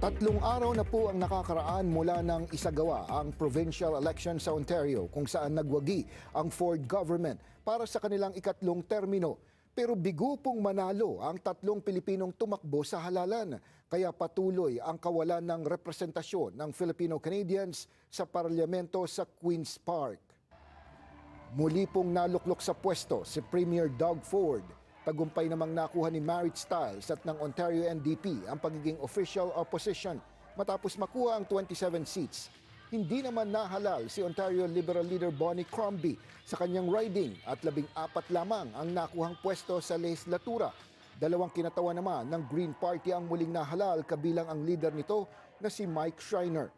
Tatlong araw na po ang nakakaraan mula ng isagawa ang provincial election sa Ontario kung saan nagwagi ang Ford government para sa kanilang ikatlong termino. Pero bigo pong manalo ang tatlong Pilipinong tumakbo sa halalan. Kaya patuloy ang kawalan ng representasyon ng Filipino Canadians sa parlamento sa Queen's Park. Muli pong naluklok sa pwesto si Premier Doug Ford. Tagumpay namang nakuha ni Marit Stiles at ng Ontario NDP ang pagiging official opposition matapos makuha ang 27 seats. Hindi naman nahalal si Ontario Liberal Leader Bonnie Crombie sa kanyang riding at 14 lamang ang nakuhang pwesto sa legislatura. Dalawang kinatawa naman ng Green Party ang muling nahalal kabilang ang leader nito na si Mike Schreiner.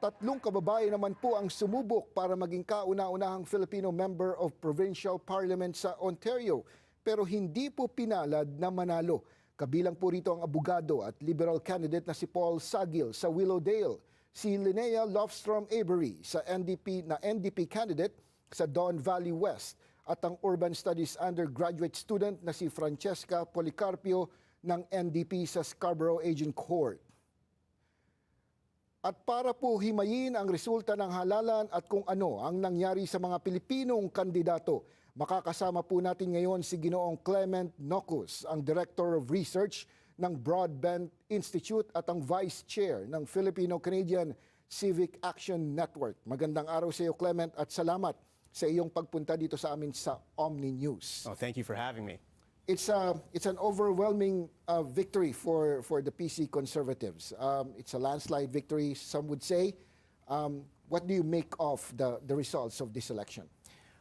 Tatlong kababayan naman po ang sumubok para maging kauna-unahang Filipino member of Provincial Parliament sa Ontario. Pero hindi po pinalad na manalo. Kabilang po rito ang abogado at liberal candidate na si Paul Sagil sa Willowdale, si Linnea Lofstrom Avery sa NDP candidate sa Don Valley West at ang urban studies undergraduate student na si Francesca Policarpio ng NDP sa Scarborough Agincourt. At para po himayin ang resulta ng halalan at kung ano ang nangyari sa mga Pilipinong kandidato, makakasama po natin ngayon si Ginoong Clement Nocus, ang Director of Research ng Broadband Institute at ang Vice Chair ng Filipino Canadian Civic Action Network. Magandang araw sa iyo, Clement, at salamat sa iyong pagpunta dito sa amin sa OMNI News. Oh, thank you for having me. It's an overwhelming victory for the PC Conservatives. It's a landslide victory, some would say. What do you make of the results of this election?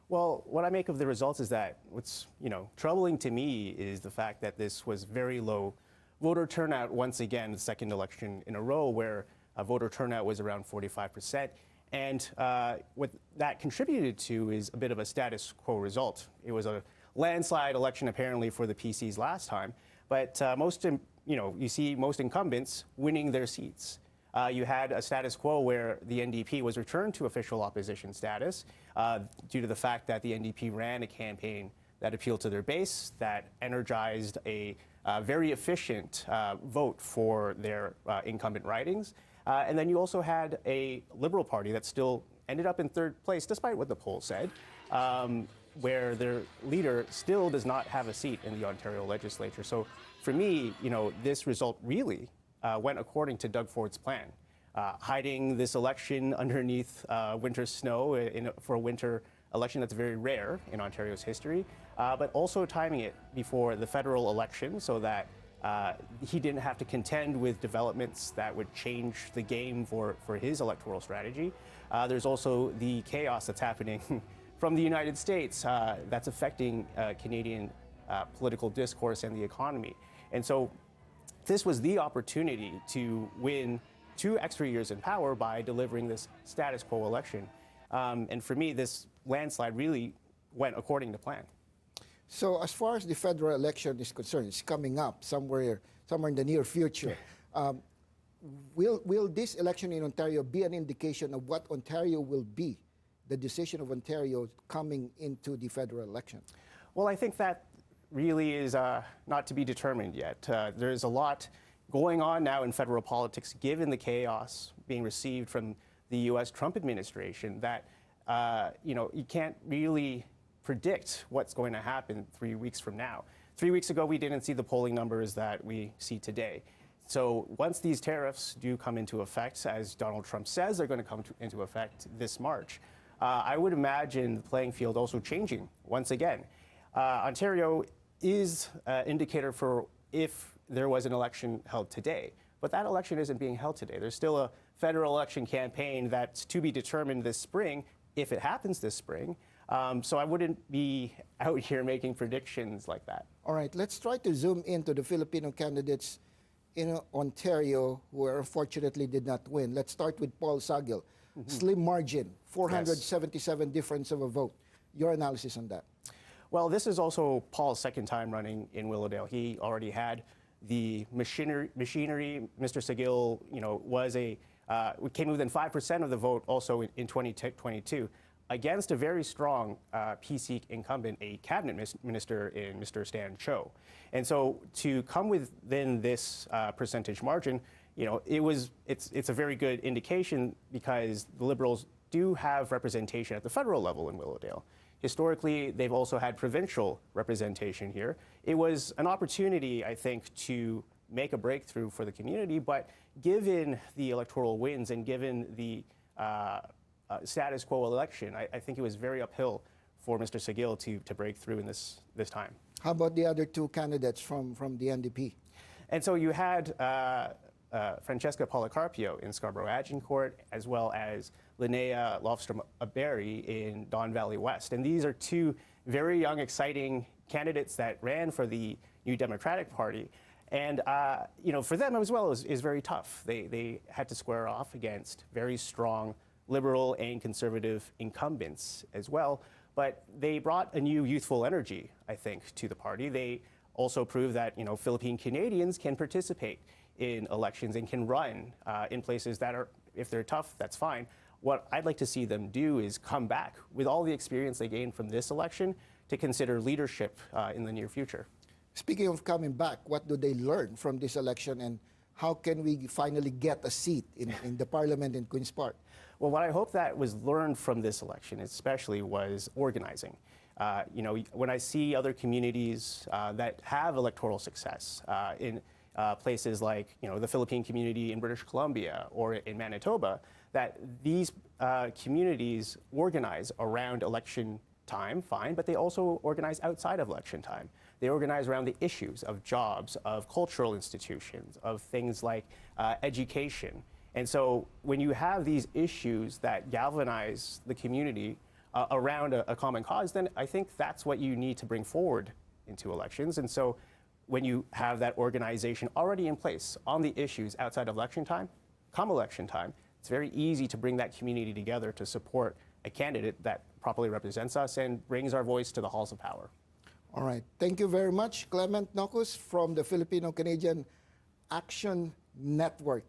Well, what I make of the results is that what's troubling to me is the fact that this was very low voter turnout once again, the second election in a row where voter turnout was around 45%. And what that contributed to is a bit of a status quo result. It was a landslide election apparently for the PCs last time, but you see most incumbents winning their seats. You had a status quo where the NDP was returned to official opposition status due to the fact that the NDP ran a campaign that appealed to their base, that energized a very efficient vote for their incumbent ridings. And then you also had a Liberal Party that still ended up in third place, despite what the poll said, where their leader still does not have a seat in the Ontario legislature. So for me, this result really went according to Doug Ford's plan, hiding this election underneath winter snow for a winter election that's very rare in Ontario's history, but also timing it before the federal election so that he didn't have to contend with developments that would change the game for his electoral strategy. There's also the chaos that's happening from the United States that's affecting Canadian political discourse and the economy. And so this was the opportunity to win 2 extra years in power by delivering this status quo election. And for me, this landslide really went according to plan. So as far as the federal election is concerned, it's coming up somewhere in the near future. Will this election in Ontario be an indication of what Ontario will be, the decision of Ontario coming into the federal election? Well, I think that really is not to be determined yet. There's a lot going on now in federal politics, given the chaos being received from the U.S. Trump administration, that you can't really predict what's going to happen 3 weeks from now. 3 weeks ago, we didn't see the polling numbers that we see today. So once these tariffs do come into effect, as Donald Trump says they're going to come into effect this March, I would imagine the playing field also changing once again. Ontario is an indicator for if there was an election held today, but that election isn't being held today. There's still a federal election campaign that's to be determined this spring, if it happens this spring. So I wouldn't be out here making predictions like that. All right, let's try to zoom into the Filipino candidates in Ontario who unfortunately did not win. Let's start with Paul Sagil. Slim margin, 477 difference of a vote. Your analysis on that? Well, this is also Paul's second time running in Willowdale. He already had the machinery. Mr. Sagil, came within 5% of the vote also in 2022 against a very strong PC incumbent, a cabinet minister in Mr. Stan Cho. And so to come within this percentage margin it's a very good indication because the Liberals do have representation at the federal level in Willowdale. Historically, they've also had provincial representation here. It was an opportunity, I think, to make a breakthrough for the community, but given the electoral wins and given the status quo election, I think it was very uphill for Mr. Sigil to break through in this time. How about the other two candidates from the NDP? And so you had Francesca Policarpio in Scarborough-Agincourt, as well as Linnea Lofstrom-Aberry in Don Valley West. And these are two very young, exciting candidates that ran for the New Democratic Party. And for them as well is very tough. They had to square off against very strong liberal and conservative incumbents as well. But they brought a new youthful energy, I think, to the party. They also proved that Filipino Canadians can participate in elections and can run in places that are, if they're tough, that's fine. What I'd like to see them do is come back with all the experience they gained from this election to consider leadership in the near future. Speaking of coming back, what do they learn from this election, and how can we finally get a seat in the parliament in Queen's Park? Well, what I hope that was learned from this election especially was organizing. When I see other communities that have electoral success in places like the Philippine community in British Columbia or in Manitoba, that these communities organize around election time, fine, but they also organize outside of election time. They organize around the issues of jobs, of cultural institutions, of things like education. And so when you have these issues that galvanize the community around a common cause, then I think that's what you need to bring forward into elections. And so when you have that organization already in place on the issues outside of election time, come election time, it's very easy to bring that community together to support a candidate that properly represents us and brings our voice to the halls of power. All right. Thank you very much, Clement Nocus from the Filipino Canadian Action Network.